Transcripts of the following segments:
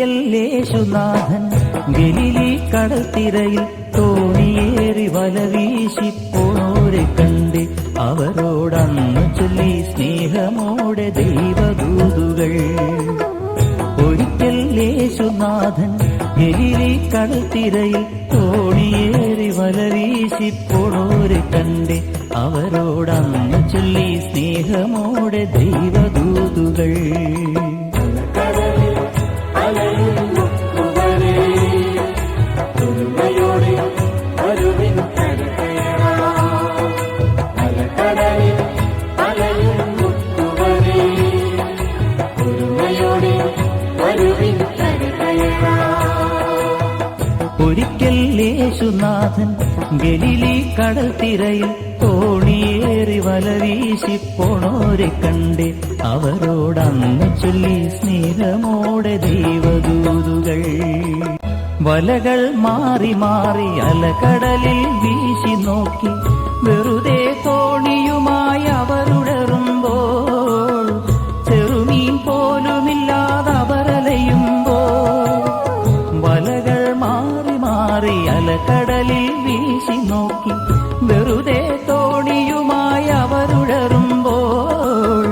ഒരിക്കൽ യേശുനാഥൻ ഗലീലി കടൽത്തിരയിൽ തോണിയേറി വല വീശിപ്പോണോരെ കണ്ട് അവരോടന്ന് ചൊല്ലി സ്നേഹമോടെ ദൈവദൂതുകൾ. ഒരിക്കൽ യേശുനാഥൻ ഗലീലി കടൽത്തിരയിൽ തോണിയേറി വല വീശിപ്പോണോരെ കണ്ട് അവരോടന്ന് ചൊല്ലി സ്നേഹമോടെ ദൈവദൂതുകൾ. ഒരിക്കൽ യേശുനാഥൻ ഗലീലി കടൽത്തിരയിൽ തോണിയേറി വല വീശിപ്പോണോരെ കണ്ട് അവരോടന്ന് ചൊല്ലി സ്നേഹമോടെ ദൈവദൂതുകൾ. വലകൾ മാറി മാറി അലകടലിൽ വീശി നോക്കി വെറുതെ തോണിയുമായി അവരുടറുമ്പോൾ ചെറുമീൻ പോലുമില്ലാതെ അവരലയുമ്പോൾ വലകൾ മാറി മാറി അലകടലിൽ വീശി നോക്കി വെറുതെ തോണിയുമായി അവരുടറുമ്പോൾ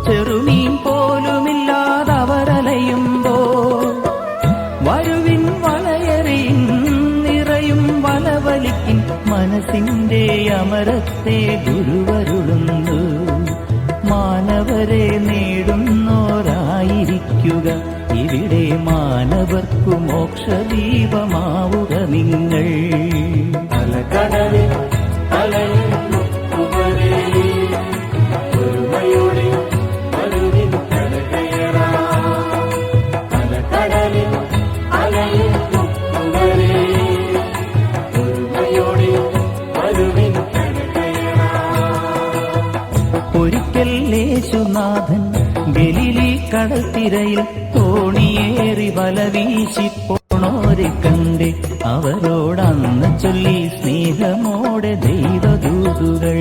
ചെറുമീൻ പോലുമില്ലാതെ അവരലയുമ്പോൾ വരുവിൻ വളയറിയിൻ നിറയും വലവലിക്കിൻ മനസ്സിന്റെ അമരത്തെ ഗുരുവരുളുന്നു. മാനവരെ നേടുന്നോരായിരിക്കുക ഇവിടെ മാനവർക്കു മോക്ഷദീപമാവുക നിങ്ങൾ. അലകടലിൽ അലയുന്നവരെ ഒരുമയോടെ വരുവിൻ കരകയറാം. അലകടലിൽ അലയുന്നവരെ ഒരുമയോടെ വരുവിൻ കരകയറാം. ഒരിക്കൽ യേശുനാഥൻ ഗലീലി കടൽത്തിരയിൽ തോണിയേറി വല വീശിപ്പോണോരെ കണ്ട് അവരോടന്ന് ചൊല്ലി സ്നേഹമോടെ ദൈവദൂതുകൾ.